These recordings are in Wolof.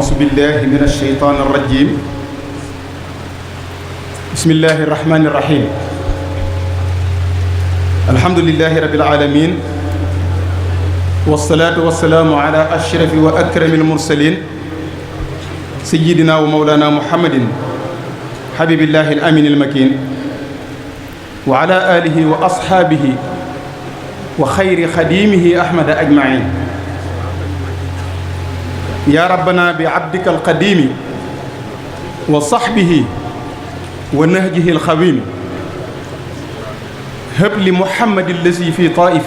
أعوذ بالله من الشيطان الرجيم بسم الله الرحمن الرحيم الحمد لله رب العالمين والصلاة والسلام على أشرف وأكرم المرسلين سيدنا ومولانا محمد حبيب الله الأمين المكين وعلى آله وأصحابه وخير خديمه أحمد أجمعين يا ربنا بعبدك القديم وصحبه ونهجه الخويم هب لمحمد الذي في طائف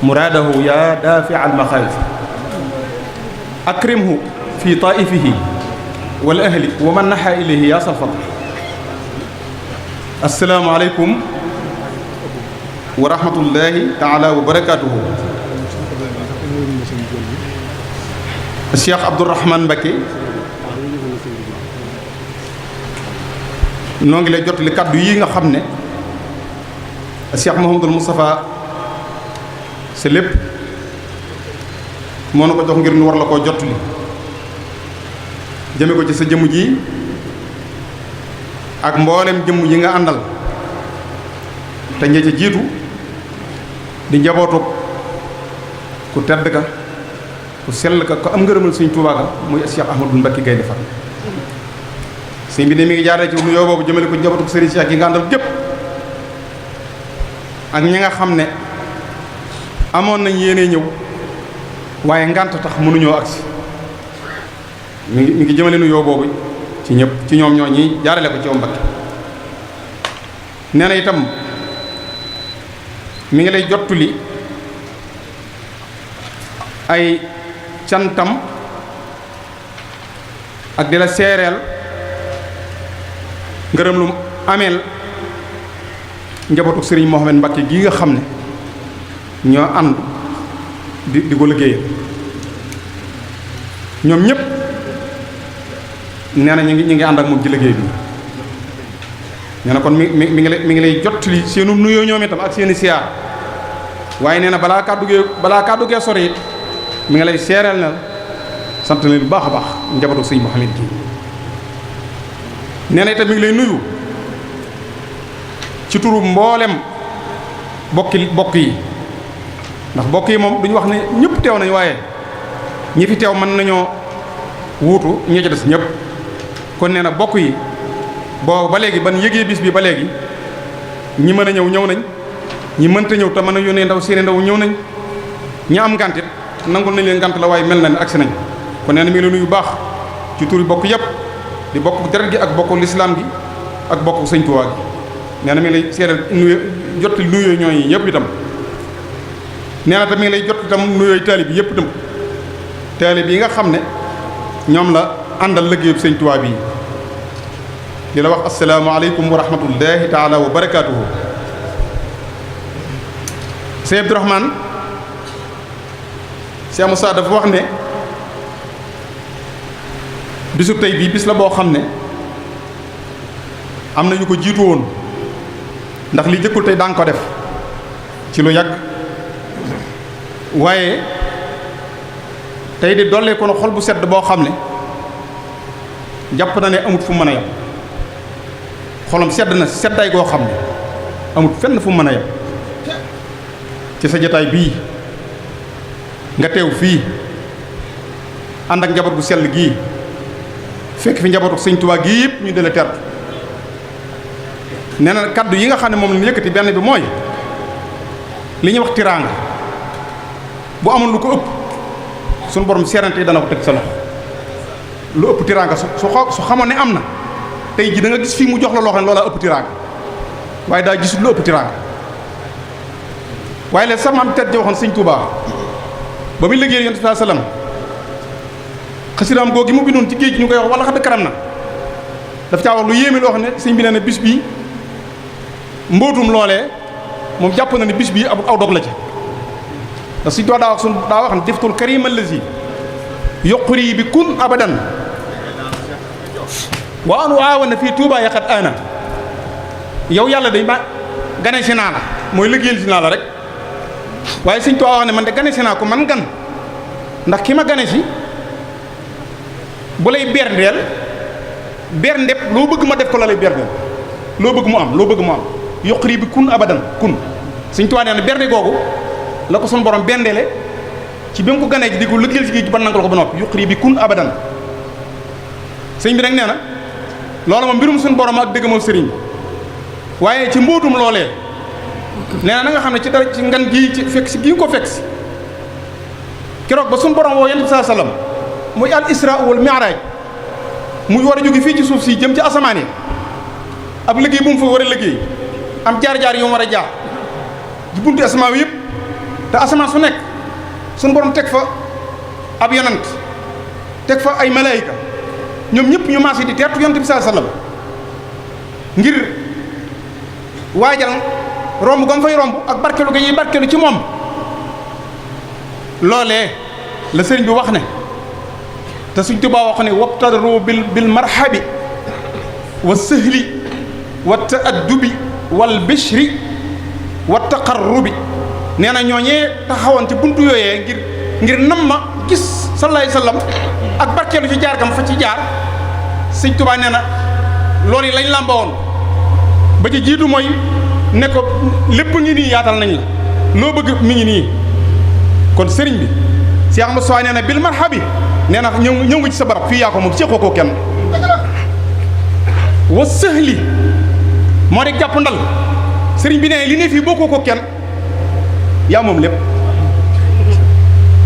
مراده يا دافع المخاوف أكرمه في طائفه والأهل ومن نحى إليه يا صفر السلام عليكم ورحمة الله تعالى وبركاته Cheikh Abdourahmane Mbacké noo ngi lay jotali kàddu yi nga xam ne Cheikh Mouhamadul Moustapha sa lépp moo na ko jox ngir nu war la koo jotali jëme ko ci sa jëmm ji ak mboolem jëmm yi nga àndal te ña ca jiitu di njabootu ku tedd ka ku sell ka ko am ngërëmal Sëñ Tuubaa ka muy Cheikh Ahmadou Mbacké Gaïndé Fatma sëñ bi ne mi ngi jaaree ci nuyoo boobu jëmale ko njabootu Serigne Cheikh yi nga àndal gépp ak ñi nga xam ne amoon nañ yéene ñëw waaye ngànt tax mënuñoo agsi mi ngi jëmale nuyoo boobu ci ñëpp ci ñoom ñoo ñi jaarale ko ci yow Mbacké nee na itam mi ngi lay jottuli ay cantam ak di la seereel ngërëm lu ameel njabootu Serigne Mohamed Mbacké gi nga xam ne ñoo ànd di ko liggéeyal ñoom ñëpp nee na ñu ngi ànd ak moom ci liggéey bi nee na kon mi ngi lay jottali seenu nuyoo ñoom itam ak seeni siyaar waaye nee na balaa kàddu gee sori it mi ngi lay seereel na sant leen bu baax a baax njabootu sëñ Mouhamed gi nee na itam mi ngi lay nuyu ci turu mboolem bokk yi ndax bokk yi moom duñu wax ne ñëpp teew nañ waaye ñi fi teew mën nañoo wuutu ñi ci des ñëpp kon nee na bokk yi boobu ba léegi ban yëgee bis bi ba léegi ñi mën a ñëw nañ ñi mënta ñëw te mën a yónnee ndaw seeni ndaw ñëw nañ ñi am ngàntit nangul nañ leen ngànt la waaye mel na ne agsi nañ kon nee na mi ngi la nuyu baax ci turi bokk yëpp di bokk deret gi ak bokk lislaam gi ak bokk Sëñ Tuubaa gi nee na mi ngi lay seeral nuyu jotti nuyoo ñooñu yëpp itam nee na tam mi ngi lay jot itam nuyooy taalib yi yëpp itam taalib yi nga xam ne ñoom la àndal liggéeyub Sëñ Tuubaa bii di la wax asalaamaaleykum wa rahmatullahi taala wa barakaatuhu Sëñ Abdourahmane Cheikh Moussa dafa wax ne bisu tey bii bis la boo xam ne am na ñu ko jiitu woon ndax li jëkkul tey daan ko def ci lu yàgg waaye tey di dollee ko xol bu sedd boo xam ne jàpp na ne amut fu mu mën a yem xolam sedd na seddaay goo xam ne amut fenn fu mu mën a yem ci sa jotaay bii nga teew fii ànd ak njaboot gu sell gii fekk fi njabootu Sëñ Tuubaa gii yëpp ñu dale tertu nee na kaddu yi nga xam ne moom la yëkkati benn bi mooy li ñuy wax tiraanga bu amoon lu ko ëpp suñu borom seerante yi dana ko teg sa loxo lu ëpp tiraanga su xamoon ne am na tey ji da nga gis fii mu jox la loo xam ne loola ëpp tiraanga waaye daa gisul lu ëpp tiraanga waaye léegi sa maam tedd waxoon Sëñ Tuubaa ba muy liggéey Yonent bi sallallahu alayhi wasallam xasidaam googu mu bindoon ci géej ñu koy wax wala xadd karam na daf caa wax lu yéeme loo xam ne sëñ bi nee na bis bii mbootum loolee moom jàpp na ne bis bii aw dog la ci ndax Sëñ Tuubaa daa wax ne deftul karim allazi yuqri bi kun abadan wa an waawana fii Tuubaa yaqat ana yow yàlla day ma gane si naa la mooy liggéeyal si naa la rek waaye Sëñ Tuubaa wax ne man de gane si naa ko man gan ndax ki ma gane si bu lay berndeel berndeb loo bëgg ma def ko la lay berndeel loo bëgg mu am loo bëgg mu am yoqri bi kun abadan kun Sëñ Tuubaa nee na bernde googu la ko sun borom bendeele ci bi mu ko ganee ji di ko lëggeel ci géej gi ba nangal ko ba noppi yoqri bi kun abadan sëñ bi nag nee na loolu moom mbirum suñu borom ak dëgg moom sëriñ waaye ci mbóotum loolee nee na nga xam ne ci dara ci ngan gii ci fekk si gii ko fekk si keroog ba suñu borom woo yonent bi saa sallam muy al isra wal mi'raj muy war a jóge fii ci suuf si jëm ci asamaan yi ab liggéey bu mu fa war a liggéey am jaar-jaar yu mu war a jaar di buntu asamaan yëpp te asamaan su nekk suñu borom teg fa ab yonent teg fa ay malaayika ñoom ñëpp ñu maase di teertu yonent bi saa sallam ngir waajal romb ga mu fay romb ak barkelu ga ñuy barkelu ci moom loolee la sëriñ bi wax ne te Sëriñ Tuubaa wax ne wabtadaru bil marhabi wa sahli wa taaddubi wal bishri wa taqarrubi nee na ñooñee taxawoon ci buntu yooyee ngir nam ma gis sallallahu alayhi wasallam ak barkeelu ci jaar gam fa ci jaar Sëriñ Tuubaa nee na loolu yi lañ làmba woon ba ci jiitu mooy ne ko lépp ngi nii yaatal nañ la loo bëgg mi ngi nii kon sëriñ bi Cheikh Ahmadou Sow nee na bil marhabi nee na ñëw nga ci sa barab fii yaa ko moom séqoo ko kenn wa sëhli moo di jàpp ndal sëriñ bi nee li ne fii bokkoo ko kenn yaa moom lépp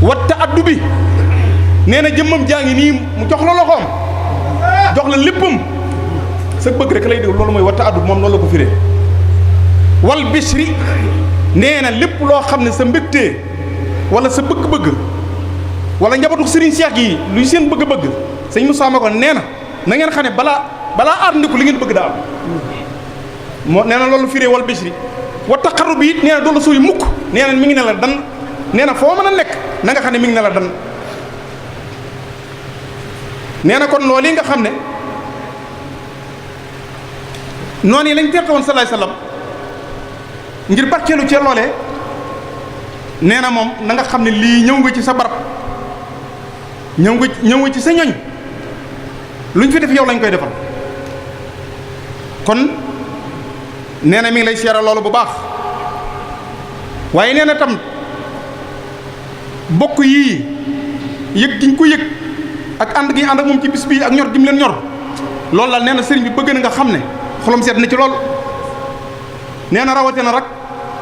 wa ta'addubi nee na jëmmam jaa ngi nii mu jox la loxoom jox la léppam sa bëgg rek lay déglu loolu mooy wa ta'addub moom loolu la ko firee wal bishri nee na lépp loo xam ne sa mbégtee wala sa bëgg-bëgg wala njabootu sëriñ Cheikh gi luy seen bëgg-bëgg sëñ Moussa ma ko nee na ngeen xam ne balaa aar ndiku li ngeen bëgg daa am moo nee na loolu firee wal bishri wa taqarrub bi it nee na doolu sooy mukk nee na mi ngi ne la dan nee na foo mën a nekk na nga xam ne mi ngi ne la dan nee na kon loolu yi nga xam ne noonu yi lañ teerte woon salaay salaam ngir barkeelu ci loolee nee na moom na nga xam ne lii ñëw nga ci sa barab ñëw nga ci sa ñoñ luñ fi def yow lañ koy defal kon nee na mi ngi lay seeral loolu bu baax waaye nee na tam bokk yii yëg giñ ko yëg ak ànd gi ànd ak moom ci bis bii ak ñor gi mu leen ñor loolu la nee na sëriñ bi bëgg na nga xam ne xolom seet na ci lool nee na rawate na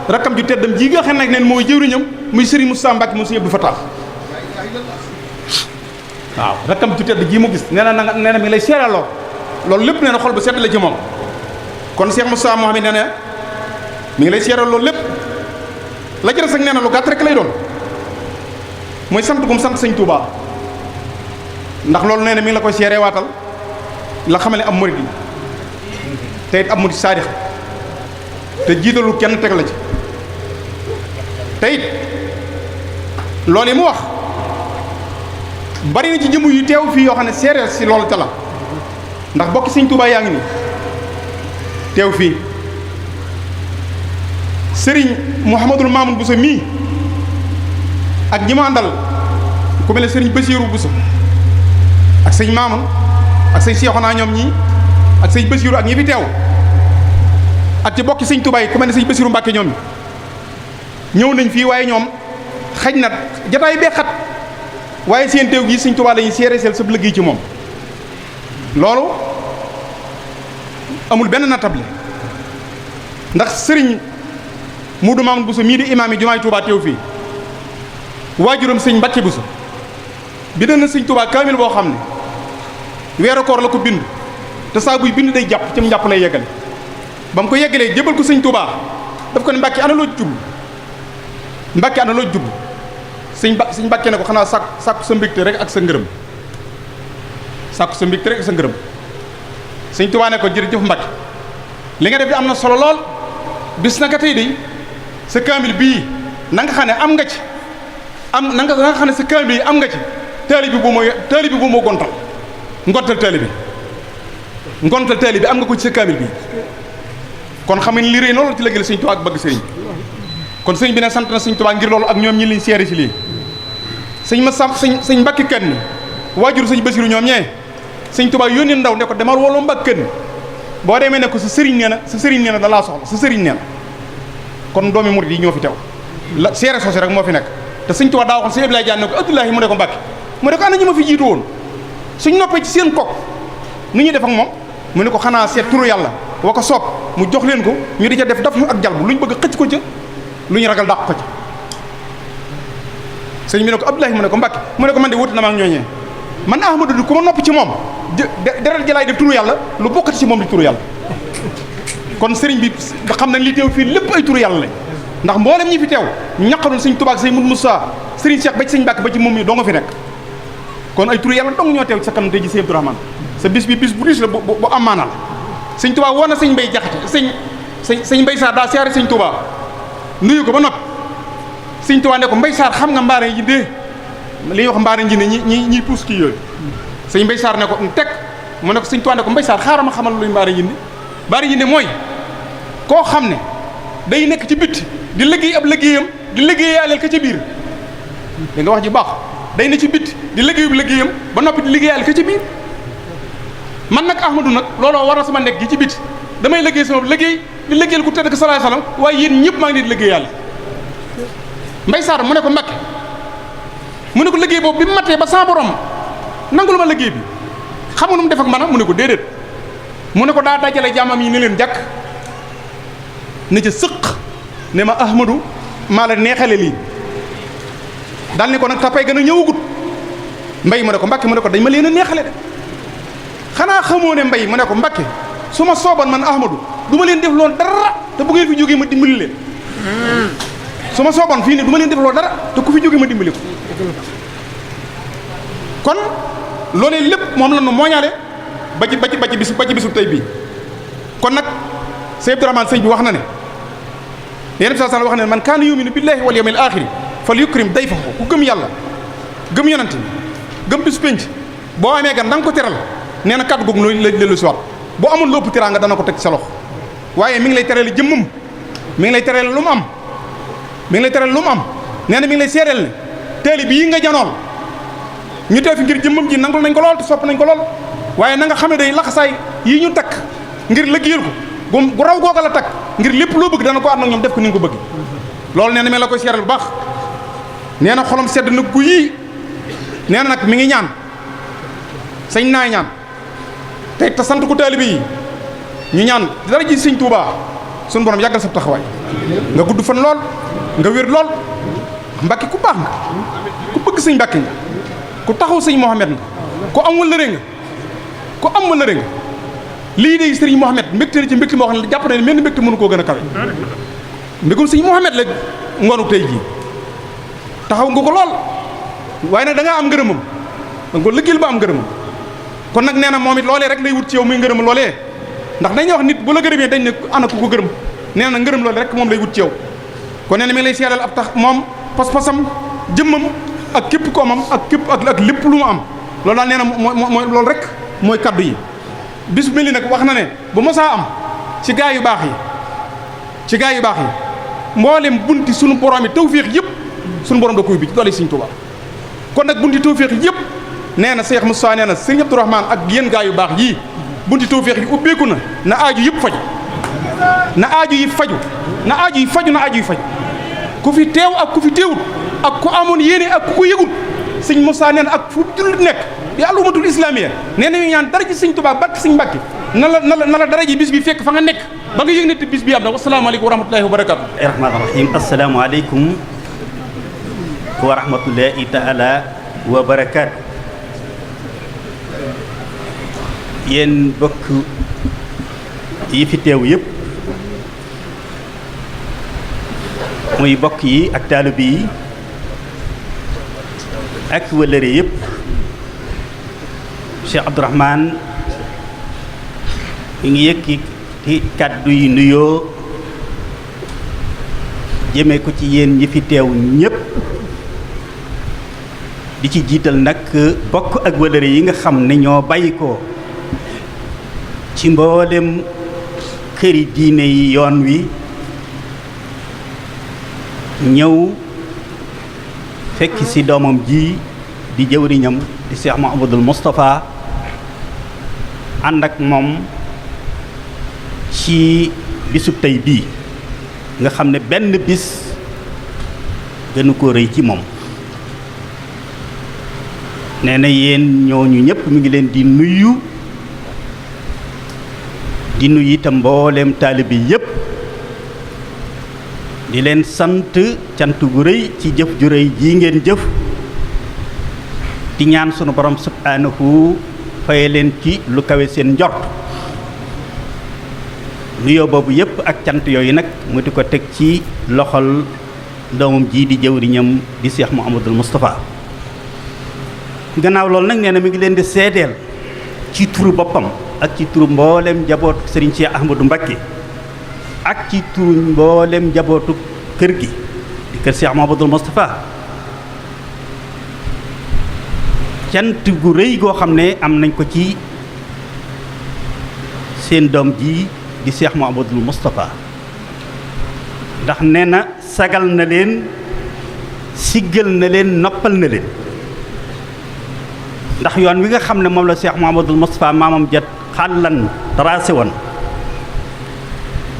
rakkam ju teddam ji nga xam ne neen mooy jëwriñam muy sëriñ Moussa Mbacke mu sëriñ Abdou Fatah waaw rakkam ju tedd ji mu gis nee na mi ngi lay seeral loolu lépp nee na xol bu sedd la ci moom kon Cheikh Moussa Mohamed nee na mi ngi lay seeral loolu lépp la jërës ak nee na lu gàtt rek lay doon mooy sant gum sant sëñ Touba ndax loolu nee na mi ngi la koy seeree waatal la xamale am murid yi te it am murid saadix te jiitalu kenn teg la ci te it loolu yi mu wax bari na ci jëmm yu teew fii yoo xam ne seeree si loolu te la ndax bokki sëñ Touba yaa ngi nii teew fii sëriñ Mouhamadul Mamoun Bousso mii ak ñi ma àndal ku mel ne sëriñ Bassirou Bousso ak sëñ Mamoun ak sëñ Cheikhouna ñoom ñii ak sëñ Bassirou ak ñi fi teew ak ci bokki sëñ Touba yi ku mel ne sëñ Bassirou Mbacke ñoom ñëw nañ fii waaye ñoom xaj na jataay bee xat waaye seen teew gi sëñ Touba lañuy seere seel sa liggéey ci moom loolu amul benn natable ndax sëriñ Modou Mamoun Bousso mii di imaam yi jumaay Touba teew fii waajuram sëñ Mbacke Bousso bind na sëñ Touba kaamil boo xam ne weeru koor la ko bind te saa buy bind day jàpp ci mu jàpp lay yeggale ba mu ko yeggalee jébal ko sëñ Touba daf ko ne Mbacke ana loo jublu Mbacke ana loo jublu sëñ Mbacke ne ko xanaa sàkku sa mbégte rek ak sa ngërëm sàkku sa mbégte rek ak sa ngërëm sëñ Touba ne ko jërëjëf Mbacke li nga def di am na solo lool bis naka tey de sa kaamil bii na nga xam ne am nga ci na nga xam ne sa kaamil bii am nga ci taalibe bi bu moo gontal ngontal taalibe bi am nga ko ci sa kaamil bii kon xam ne li rëy loolu ci la gël sëñ Touba ak bëgg sëriñ kon sëñ bi ne sant na sëñ Touba ngir loolu ak ñoom ñi liñ seere ci lii sëñ Mbacke kan ni waajur sëñ Bassirou ñoom ñee sëñ Tuubaa yónni ndaw ne ko demal wala mbàkkan boo demee ne ko sa sëriñ nee na da laa soxla sa sëriñ nee na kon doomi murid yi ñoo fi teew la seere soosi rek moo fi nekk te sëñ Tuubaa daa waxoon sëñ Abdoulaye Diagne ne ko Abdoulahi mu ne ko Mbàkke mu ne ko ana ñi ma fi jiitu woon suñ noppee ci seen kok nu ñuy def ak moom mu ne ko xanaa seet turu yàlla wa ko soob mu jox leen ko ñu di ca def daf ak jalbu lu ñu bëgg xëcc ko ca lu ñu ragal dàq ko ca sëñ bi ne ko Abdoulahi mu ne ko Mbàkke mu ne ko man de wuti na ma ak ñooñee man Ahmadu du ku ma noppi ci moom deret ji laay def turu yàlla lu bokkati ci moom di turu yàlla kon sëriñ bi nga xam ne li teew fii lépp ay turu yàlla lañ ndax mboolem ñi fi teew ñaqalul sëñ Tuubaa ak sëñ Moussa sëriñ Cheikh ba ci sëñ Mbàkke ba ci moom mi doo nga fi nekk kon ay turu yàlla dong ñoo teew ci sa kanam tey ji sëñ Abdourahmane sa bis bi bis bu riche la bu amaanal sëñ Tuubaa woon na sëñ Mbay Jaxate sëñ Mbay Saar daa siyaare sëñ Tuubaa nuyu ko ba noppi sëñ Tuubaa ne ko Mbay Saar xam nga mbaare yi dee li ñuy wax mbaare ji ne ñi puus kii yooyu sëñ Mbay Saar ne ko teg mu ne ko sëñ Tuubaa ne ko Mbay Saar xaaral ma xamal luy mbaare yindi mbaare yindi mooy koo xam ne day nekk ci bitti di liggéey ab liggéeyam di liggéeyaaleel ka ca biir da nga wax ji baax day ne ci bitti di liggéeyub liggéeyam ba noppi di liggéeyaaleel ka ca biir man nag Ahmadu nag looloo war na sama nekk gi ci bitti damay liggéey sama liggéey di liggéeyal ku tedd ko sallallahu alayhi wasallam waaye yéen ñëpp maa ngi di liggéeyal Mbay Saar mu ne ko Mbàkke mu ne ko liggéey boobu bi mu matee ba sa borom nangul ma liggéey bi xam nga nu mu def ak man mu ne ko déedéet mu ne ko daa dajale jaamam yi ne leen jàkk ne ca sëq ne ma Ahmadu maa la neexale lii daal ni ko nag tapay gën a ñëwagut Mbay mu ne ko Mbàkke mu ne ko dañ ma leen a neexale de xanaa xamoo ne Mbay mu ne ko Mbàkke su ma sooban man Ahmadu du ma leen def loon dara te bu ngeen fi jógee ma dimbali leen su ma sooban fii ne du ma leen def loon dara te ku fi jógee ma dimbali ko kon loolee lépp moom la nu mooñaale ba ci bisu tey bii kon nag Sëñ Abdourahmane sëñ bi wax na ne Yonent bi sallallahu alayhi wa sallam wax ne man kaana yuminu billahi wal yawmil aaxiri fal yukrim dayfahu ku gëm yàlla gëm yonent gëm bis penc boo amee gan da nga ko teral nee na kàddu googu la dellu si waat boo amul lépp teraanga dana ko teg sa loxo waaye mi ngi lay terale jëmmam mi ngi lay terale lu mu am mi ngi lay terale lu mu am nee na mi ngi lay seedeel ne teeli bi yi nga janool ñu teew fi ngir jëmmam ji nangul nañ ko lool te sopp nañ ko lool waaye na nga xam ne day laxasaay yi ñu takk ngir liggéeyal ko gu raw googa la takk ngir lépp loo bëgg dana ko ànd ak ñoom def ko ni nga ko bëgg loolu nee na mi la koy seedeel bu baax nee na xolam sedd na gu yii nee na nag mi ngi ñaan sañ naay ñaan te sant ko taalibe yi ñu ñaan dara ji sëñ Tuubaa suñu borom yàggal sa taxawaay nga gudd fan lool nga wér lool Mbàkke ku baax nga ku bëgg sëñ Mbàkke nga ku taxaw sëñ Mohamed nga ku am wëllëre nga lii de sëriñ Mohamed mbégte na ci mbégte moo xam ne jàpp na ne mel ni mbégte mënu koo gën a kawe mbégum sëñ Mohamed la ngoonu tey jii taxaw nga ko lool waaye nag da ngaa am ngërëmam da nga ko liggéeyal ba am ngërëmam kon nag nee na moom it loolee rek lay wut ci yow muy ngërëm loolee ndax dañuy wax nit bu la gërëmee dañ ne ana ku ko gërëm nee na ngërëm loolee rek moom lay wut ci yow kon nee na mi ngi lay seedal ab tax moom pas-pasam jëmmam ak képp ko amam ak képp ak lépp lu mu am loolu daal nee na mooy loolu rek mooy kaddu yi bis bu mel ni nag wax na ne bu mosaa am ci gaa yu baax yi mboolem bunti sunu borom yi tawféex yëpp sunu borom da koy bi ci doole Sëriñ Tuubaa kon nag bunti tawféex yëpp nee na Cheikh Moussa nee na Sëriñ Abdourahmane ak yéen gaa yu baax yii bunti tawféex yi ubbeeku na aaju yëpp faju na aaju yi faju ku fi teew ak ku fi teewut ak ku amoon yéene ak ku ko yëgut Sëriñ Moussa nee na ak fu jullit nekk di alumatul islamiya nee na ñu ñaan dara ci Sëriñ Tuubaa barke Sëriñ Mbàkke na la dara ji bis bi fekk fa nga nekk ba nga yëg ne te bis bi am na wasalaamaaleykum wa rahmatullahi wa barakaatu. rahmaani rahiim asalaamaaleykum wa rahmatullahi taala wa barakaatu. yéen bokk yi fi teew yëpp muy bokk yi ak taalibe yi ak wëllëre yëpp Cheikh Abdourahmane mi ngi yëkki kàddu yi nuyoo jëmee ko ci yéen ñi fi teew ñëpp di ci jiital nag bokk ak wëllëre yi nga xam ne ñoo bàyyi ko ci mboolem këri diine yi yoon wi ñëw fekk ci doomam ji di jëwriñam di Cheikh Mouhamadoul Moustapha ànd ak moom ci bisub tey bii nga xam ne benn bis gënu ko rëy ci moom. nee na yéen ñooñu ñëpp mi ngi leen di nuyu itam mbooleem taalibe yépp di leen sant cant gu rëy ci jëf ju rëy ji ngeen jëf di ñaan sunu borom subhaanahu faye leen ci lu kawe seen njort. nuyoo boobu yépp ak cant yooyu nag mu di ko teg ci loxol doomam ji di jëwriñam di Cheikh Mouhamadoul Moustapha. gannaaw loolu nag nee na mi ngi leen di seedeel ci turu boppam ak ci turu mboolem njabootu Serigne Cheikh Ahmadou Mbacké ak ci turu mboolem njabootu kër gi di kër Cheikh Mouhamadoul Moustapha cant gu rëy goo xam ne am nañ ko ci seen doom ji di Cheikh Mouhamadoul Moustapha ndax nee na sagal na leen siggal na leen noppal na leen ndax yoon wi nga xam ne moom la Cheikh Mouhamadoul Moustapha maamam jat xàllan tracé woon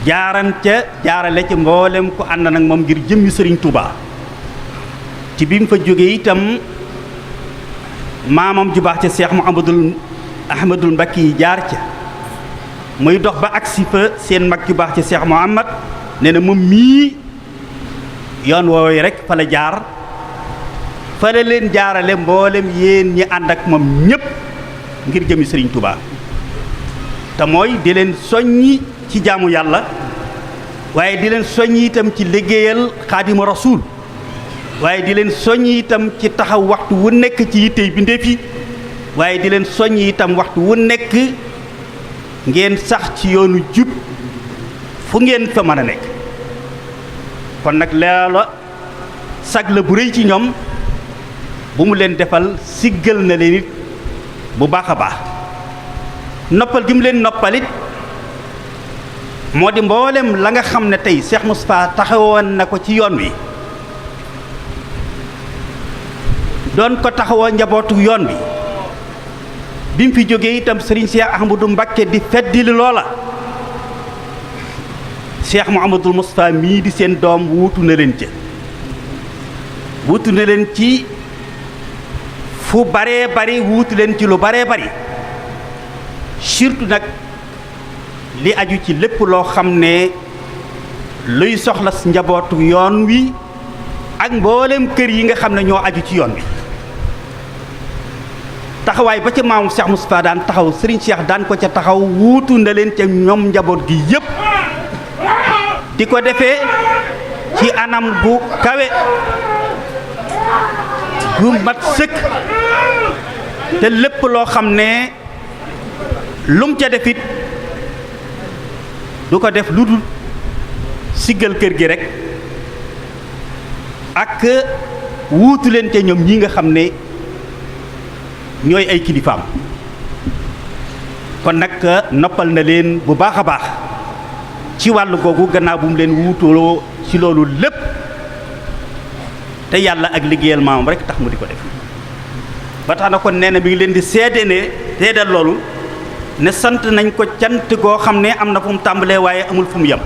jaarale ci mboolem ku ànd nag moom ngir jëmmi Serigne Touba ci bi mu fa jógee itam maamam ju baax ca Cheikh Ahmadoul Mbacké yi jaar ca muy dox ba agsi fa seen mag ju baax ca Cheikh Mouhamad nee na moom mii yoon woowu rek fa la jaar fa la leen jaarale mboolem yéen ñi ànd ak moom ñépp ngir jëmi Serigne Touba te mooy di leen soññi ci jaamu yàlla waaye di leen soññi itam ci liggéeyal Xaadimu Rasuul waaye di leen soññi itam ci taxaw waxtu wu nekk ci yittey bindeef yi waaye di leen soññi itam waxtu wu nekk ngeen sax ci yoonu jub fu ngeen fa mën a nekk. kon nag loola sag la bu rëy ci ñoom bu mu leen defal siggal na leen it bu baax a baax noppal gi mu leen noppalit moo di mboolem la nga xam ne tey Cheikh Moustapha taxawoon na ko ci yoon wi doon ko taxawoo njabootu yoon wi bi mu fi jógee itam Serigne Cheikh Ahmadou Mbacké di feddili loola Cheikh Mouhamadoul Moustapha mii di seen doom wuutu na leen ci fu baree bari wuutu leen ci lu baree bari surtout nag li aju ci lépp loo xam ne luy soxla njabootu yoon wi ak mboolem kër yi nga xam ne ñoo aju ci yoon wi taxawaay ba ca maamu Cheikh Moustapha daan taxaw Serigne Cheikh daan ko ca taxaw wuutu na leen ca ñoom njaboot gi yépp di ko defee ci anam gu kawe gu mat sëkk te lépp loo xam ne lum ca defit du ko def lu dul siggal kër gi rek ak wuutu leen ca ñoom ñi nga xam ne ñooy ay kilifaam kon nag noppal na leen bu baax a baax ci wàllu googu gannaaw bu mu leen wuutuloo ci loolu lépp te yàlla ak liggéeyal maamam rek tax mu di ko def ba tax na kon nee na mi ngi leen di seedal loolu ne sant nañ ko cant goo xam ne am na fu mu tàmbalee waaye amul fu mu yem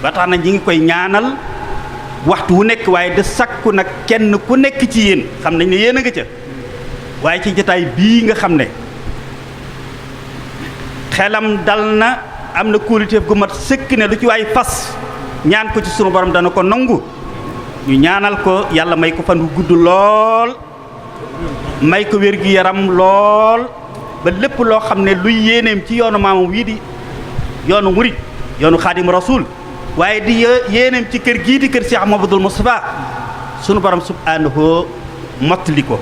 ba tax na ñi ngi koy ñaanal waxtu wu nekk waaye de sakku nag kenn ku nekk ci yéen xam nañ ne yéen a nga ca waaye ci jotaay bii nga xam ne xelam dal na am na kóoluteef gu mat sëkk ne lu ci waay fas ñaan ko ci sunu borom dana ko nangu ñu ñaanal ko yàlla may ko fan wu gudd lool may ko wér gi yaram lool ba lépp loo xam ne luy yéeneem ci yoonu maamam wii di yoonu murit yoonu Xaadim Rasuul waaye di yéeneem ci kër gii di kër Cheikh Mouhamadoul Moustapha sunu borom subhaanahu mottali ko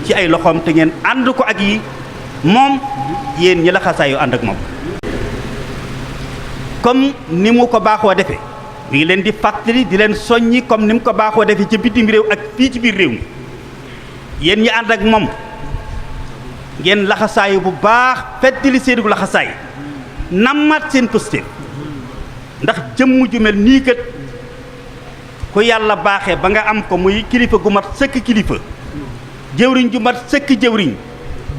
ci ay loxoom te ngeen ànd ko ak yi moom yéen ñi la xasaayu ànd ak moom comme ni mu ko baaxoo defee mi ngi leen di fàttali di leen soññi comme ni mu ko baaxoo defee ca bitim réew ak fii ci biir réew mi yéen ñi ànd ak moom ngeen laxasaayu bu baax feddali seenu laxasaay nammaat seen pëstéef ndax jëmm ju mel nii kat ku yàlla baaxee ba nga am ko muy kilifa gu mat sëkk kilifa jëwriñ ju mat sëkk jëwriñ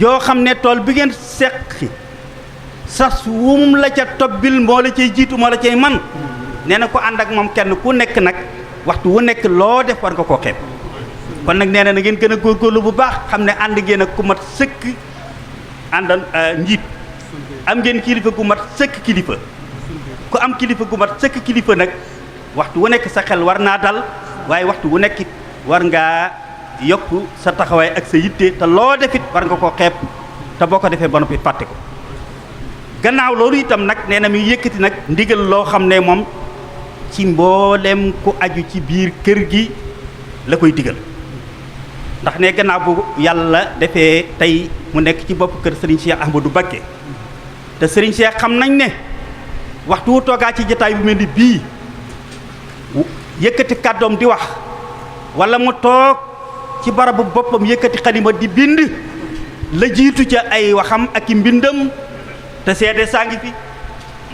joo xam ne tool bi ngeen seqi sas wum la ca tobbil moo la cay jiitu moo la cay man nee na ko ànd ak moom kenn ku nekk nag waxtu wu nekk loo def war nga koo xeeb kon nag nee na ngeen gën a góorgóorlu bu baax xam ne ànd ngeen ak ku mat sëkk àndal njiit am ngeen kilifa gu mat sëkk kilifa ku am kilifa gu mat sëkk kilifa nag waxtu wu nekk sa xel war naa dal waaye waxtu wu nekk war ngaa yokk sa taxawaay ak sa yitte te loo defit war nga koo xeeb te boo ko defee ba noppi fàtte ko gannaaw loolu itam nag nee na mi yëkkati nag ndigal loo xam ne moom ci mboolem ku aju ci biir kër gi la koy digal ndax ne gannaaw bu yàlla defee tey mu nekk ci bopp kër Serigne Cheikh Ahmadou Mbacké te Serigne Cheikh xam nañ ne waxtu wu toogaa ci jotaay bu mel ni bii yëkkati kàddoom di wax wala mu toog ci barabu boppam yëkkati xalima di bind la jiitu ca ay waxam ak i mbindam te seede saa ngi fi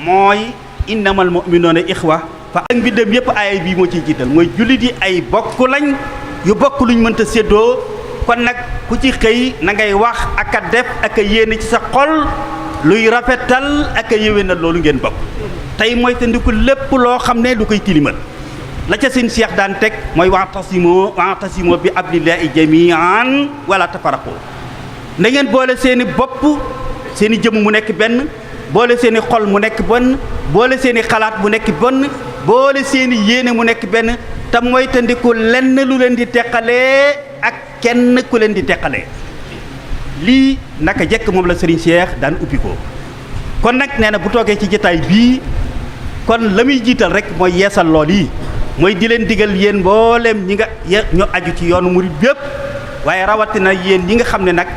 mooy innamal mu'minuuna ixwa fa ak mbindam yépp aaya bii moo ciy jiital mooy jullit yi ay bokk lañ yu bokk luñ mënta séddoo kon nag ku ci xëy na ngay wax ak a def ak a yéene ci sa xol luy rafetal ak a yéwénal loolu ngeen bokk tey mooy te ndiku lépp loo xam ne lu koy tilimal la ca seen Cheikh daan teg mooy wa'tasimu bi hablillahi jami'an wala tafarraqu na ngeen boole seeni bopp seeni jëmm mu nekk benn boole seeni xol mu nekk benn boole seeni xalaat mu nekk benn boole seeni yéene mu nekk benn te mooy te ndiku lenn lu leen di teqalee ak kenn ku leen di teqalee lii naka jekk moom la Serigne Cheikh daan ubbi ko kon nag nee na bu toogee ci jotaay bii kon la muy jiital rek mooy yeesal lool yi mooy di leen digal yéen mboolem ñi nga ñu aju ci yoonu murid bépp waaye rawatina yéen ñi nga xam ne nag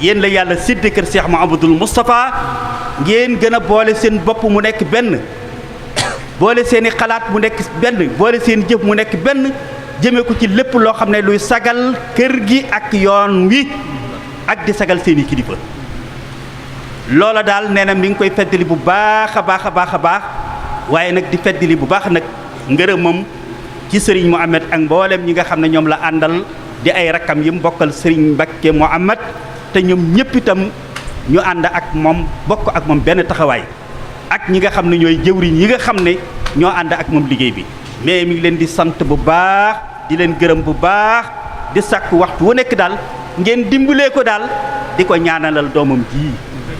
yéen la yàlla sédde kër Cheikh Mouhamadoul Moustapha ngeen gën a boole seen bopp mu nekk benn boole seeni xalaat mu nekk benn boole seen jëf mu nekk benn jëmee ko ci lépp loo xam ne luy sagal kër gi ak yoon wi ak di sagal seeni kilifa loola daal nee na mi ngi koy feddali bu baax a baax a baax a baax waaye nag di feddali bu baax nag ngërëmam ci Serigne Mohamed ak mboolem ñi nga xam ne ñoom la àndal di ay rakkam yi mu bokkal Serigne Mbacké Mohamed te ñoom ñëpp itam ñu ànd ak moom bokk ak moom benn taxawaay ak ñi nga xam ne ñooy jëwriñ yi nga xam ne ñoo ànd ak moom liggéey bi mais mi ngi leen di sant bu baax di leen gërëm bu baax di sàkk waxtu wu nekk daal ngeen dimbalee ko daal di ko ñaanalal doomam ji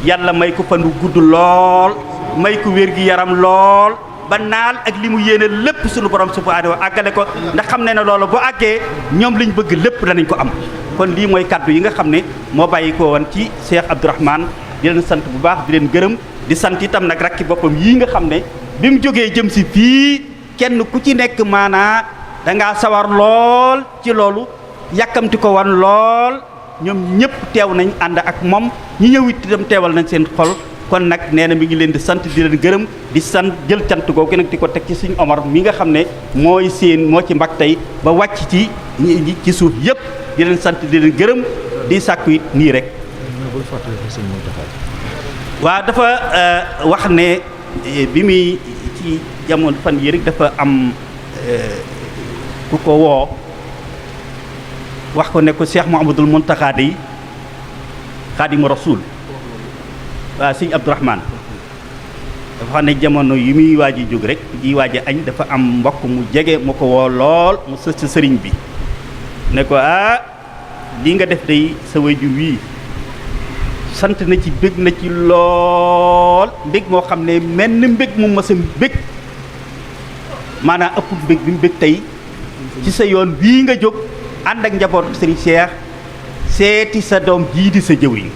yàlla may ko fan wu gudd lool may ko wér gi yaram lool ba naal ak li mu yéene lépp sunu borom subhaanahu wa àggale ko ndax xam ne ne loolu bu àggee ñoom liñ bëgg lépp danañ ko am kon lii mooy kaddu yi nga xam ne moo bàyyi ko woon ci Cheikh Abdourahmane di leen sant bu baax di leen gërëm di sant itam nag rakki boppam yii nga xam ne bi mu jógee jëm si fii kenn ku ci nekk maanaa dangaa sawar lool ci loolu yàkkamti ko wan lool ñoom ñëpp teew nañ ànd ak moom ñi ñëw itam teewal nañ seen xol kon nag nee na mi ngi leen di sant di leen gërëm di sant jël cant googu nag di ko teg ci suñu Omar mi nga xam ne mooy seen moo ci mbag tey ba wàcc ci suuf yëpp di leen sant di leen gërëm di sàkku it nii rek waaw dafa wax ne bi muy ci jamono fan yi rek dafa am ku ko woo wax ko ne ko Cheikh Mouhamadoul Mountakha day Xaadimu Rasuul waaw sëñ Abdourahmane dafa xam ne jamono yi muy waaj a jóg rek di waaj a añ dafa am mbokk mu jege mu ko woo lool mu sës ci sëriñ bi ne ko lii nga def day sa waajur wii sant na ci bég na ci lool mbég moo xam ne menn mbég mu mës a mbég maanaam ëpp mbég bi mu bég tey ci sa yoon bii nga jóg ànd ak njabootu Serigne Cheikh seeti sa doom jii di sa jëwiñ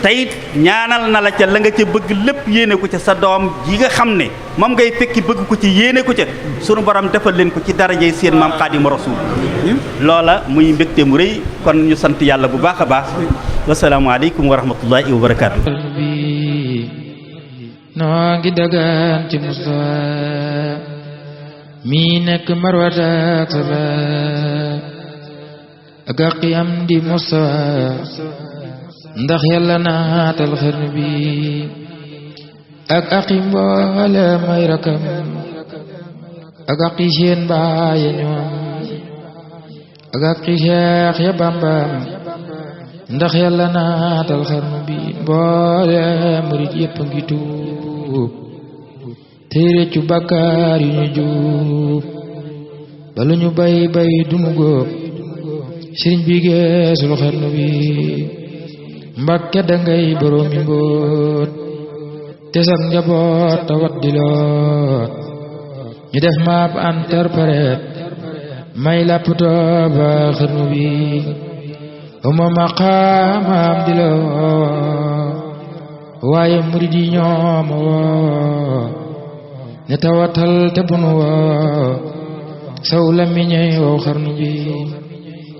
teyit ñaanal na la ca la nga ca bëgg lépp yéene ko ca sa doom ji nga xam ne moom ngay fekki bëgg ko ci yéene ko ca sunu borom defal leen ko ci darajey seen maam Xaadimu Rasuul loola muy mbégte mu rëy kon ñu sant yàlla bu baax a baax wasalaamaaleykum wa rahmatullahi wa barakaatu. noo ngi dagaan ci Musaa mi nekk marwata ak Safa ak aqiyam di Musaa ndax yàlla naatal xarnu bi ak aqi mboole may rakam ak aqi seen baay ñoom ak aqi Cheikh ya Bamba ndax yàlla naatal xarnu bi mboole murit yépp a ngi tuub tey réccu bàkkaar yu ñu juub balu ñu bay bay dunu góob sëriñ bi geesul xarnu bi Mbàkke dangay boroomi mbóot te sax njaboot tawat di loot ñu def maap interprète may lapptoo ba xarnu bi uma maqaamam di loo waaye murid yi ñooma woo ne tawatal te bunu woo saw la miñey wow xarnu bi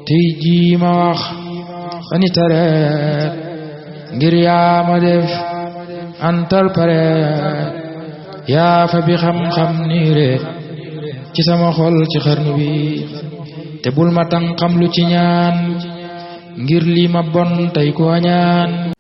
tey jii ma wax ani tareet ngir yaa ma def antal pareet yaa fa bi xam-xam niire ci sama xol ci xarnu bi te bul ma tan xam lu ci ñaan ngir lii ma bon tey ko ñaan